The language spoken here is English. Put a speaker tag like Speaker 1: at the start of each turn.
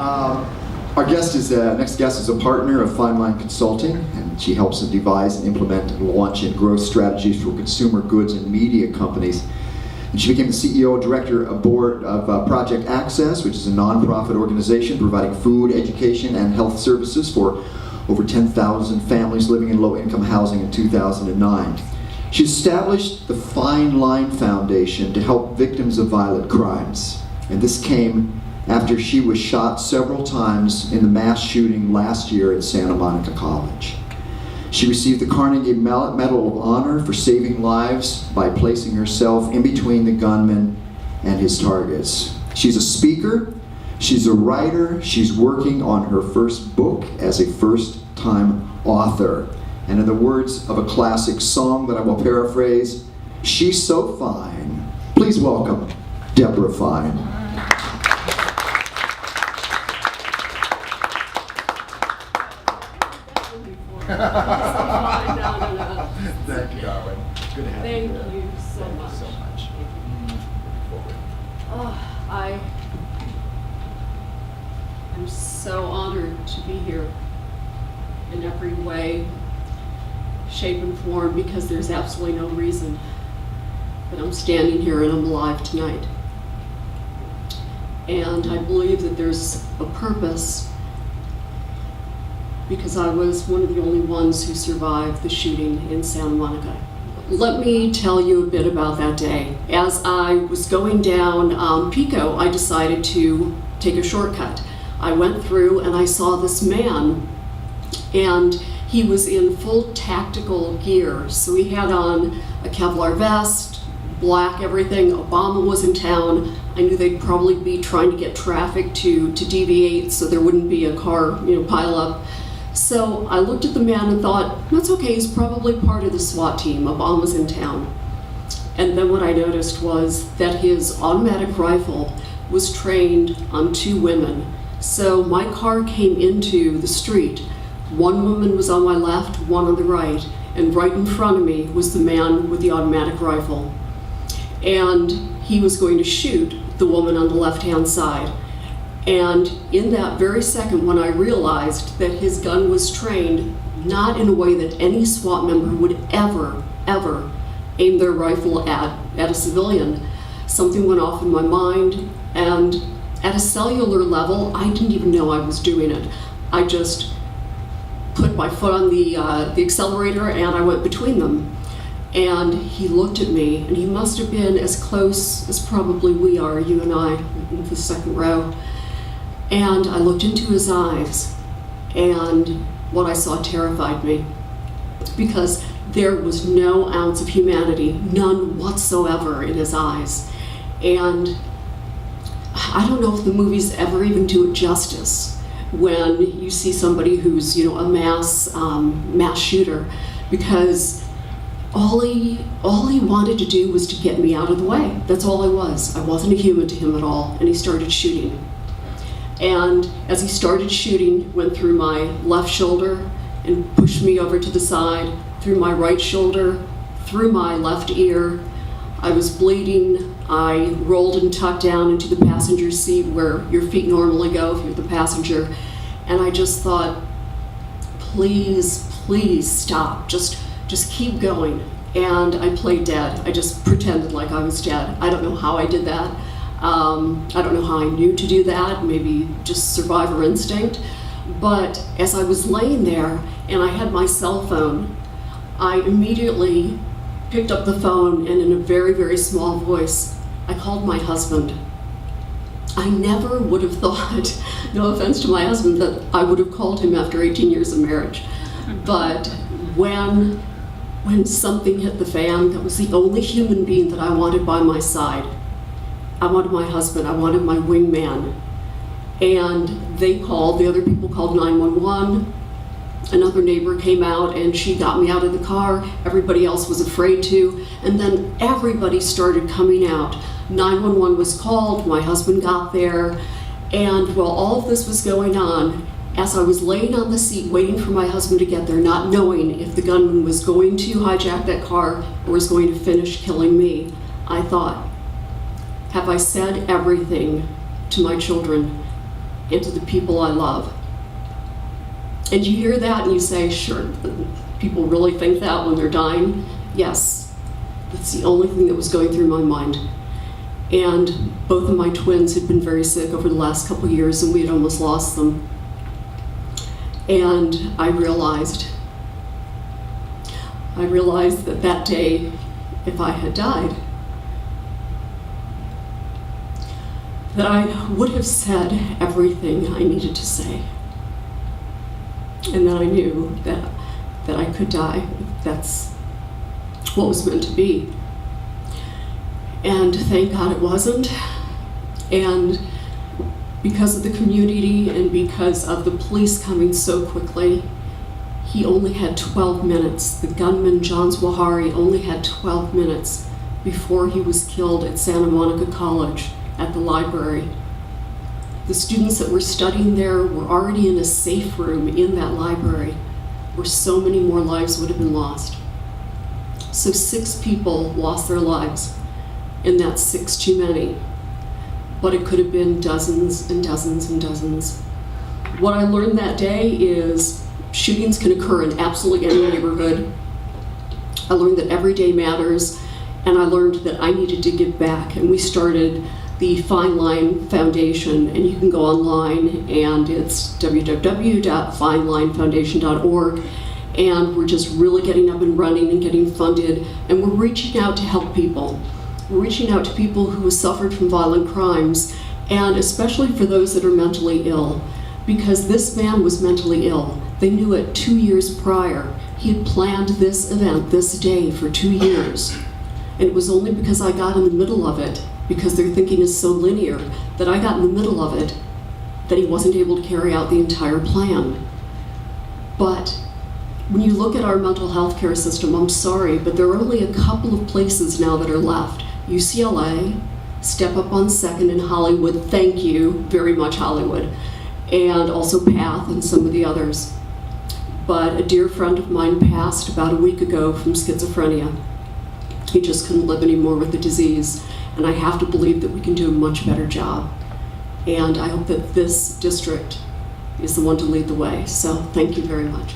Speaker 1: Our next guest is a partner of Fine Line Consulting, and she helps to devise and implement and launch and growth strategies for consumer goods and media companies. And she became the CEO and director of board of Project Access, which is a nonprofit organization providing food, education, and health services for over 10,000 families living in low-income housing in 2009. She established the Fine Line Foundation to help victims of violent crimes. And this came after she was shot several times in the mass shooting last year at Santa Monica College. She received the Carnegie Medal of Honor for saving lives by placing herself in between the gunman and his targets. She's a speaker, she's a writer, she's working on her first book as a first-time author. And in the words of a classic song that I will paraphrase, she's so fine. Please welcome Debra Fine.
Speaker 2: No.
Speaker 1: Thank you, darling. Good to have you.
Speaker 2: Thank you so much.
Speaker 1: So much.
Speaker 2: I am so honored to be here in every way, shape, and form, because there's absolutely no reason that I'm standing here and I'm alive tonight. And I believe that there's a purpose, because I was one of the only ones who survived the shooting in Santa Monica. Let me tell you a bit about that day. As I was going down Pico, I decided to take a shortcut. I went through and I saw this man, and he was in full tactical gear. So he had on a Kevlar vest, black everything. Obama was in town. I knew they'd probably be trying to get traffic to deviate so there wouldn't be a car, pile up. So I looked at the man and thought, that's okay, he's probably part of the SWAT team. Obama's in town. And then what I noticed was that his automatic rifle was trained on two women. So my car came into the street. One woman was on my left, one on the right, and right in front of me was the man with the automatic rifle. And he was going to shoot the woman on the left-hand side. And in that very second, when I realized that his gun was trained not in a way that any SWAT member would ever aim their rifle at a civilian, something went off in my mind, and at a cellular level, I didn't even know I was doing it. I just put my foot on the accelerator and I went between them. And he looked at me, and he must have been as close as probably we are, you and I, in the second row. And I looked into his eyes, and what I saw terrified me, because there was no ounce of humanity, none whatsoever in his eyes. And I don't know if the movies ever even do it justice when you see somebody who's, a mass shooter, because all he wanted to do was to get me out of the way. That's all I was. I wasn't a human to him at all, and he started shooting. And as he started shooting, went through my left shoulder and pushed me over to the side, through my right shoulder, through my left ear. I was bleeding. I rolled and tucked down into the passenger seat where your feet normally go if you're the passenger. And I just thought, please stop. Just keep going. And I played dead. I just pretended like I was dead. I don't know how I did that. I don't know how I knew to do that, maybe just survivor instinct. But as I was laying there and I had my cell phone, I immediately picked up the phone, and in a very, very small voice, I called my husband. I never would have thought, no offense to my husband, that I would have called him after 18 years of marriage. But when something hit the fan, that was the only human being that I wanted by my side. I wanted my husband, I wanted my wingman. And the other people called 911. Another neighbor came out and she got me out of the car. Everybody else was afraid to. And then everybody started coming out. 911 was called, my husband got there. And while all of this was going on, as I was laying on the seat waiting for my husband to get there, not knowing if the gunman was going to hijack that car or was going to finish killing me, I thought, have I said everything to my children? and to the people I love. And you hear that and you say, sure, people really think that when they're dying? Yes, that's the only thing that was going through my mind. And both of my twins had been very sick over the last couple of years, and we had almost lost them. And I realized that that day, if I had died, that I would have said everything I needed to say. And then I knew that I could die. That's what was meant to be. And thank God it wasn't. And because of the community and because of the police coming so quickly, he only had 12 minutes. The gunman, John Zwahari, only had 12 minutes before he was killed at Santa Monica College at the library. The students that were studying there were already in a safe room in that library where so many more lives would have been lost. So 6 people lost their lives, and that's 6 too many. But it could have been dozens and dozens and dozens. What I learned that day is shootings can occur in absolutely any neighborhood. I learned that every day matters, and I learned that I needed to give back. And we started the Fine Line Foundation, and you can go online, and it's www.finelinefoundation.org. And we're just really getting up and running and getting funded, and we're reaching out to help people. We're reaching out to people who have suffered from violent crimes, and especially for those that are mentally ill, because this man was mentally ill. They knew it 2 years prior. He had planned this event, this day, for 2 years. And it was only because I got in the middle of it, because their thinking is so linear, that I got in the middle of it, that he wasn't able to carry out the entire plan. But when you look at our mental health care system, I'm sorry, but there are only a couple of places now that are left. UCLA, Step Up on 2nd in Hollywood, thank you very much, Hollywood, and also PATH and some of the others. But a dear friend of mine passed about a week ago from schizophrenia. He just couldn't live anymore with the disease, and I have to believe that we can do a much better job. And I hope that this district is the one to lead the way. So thank you very much.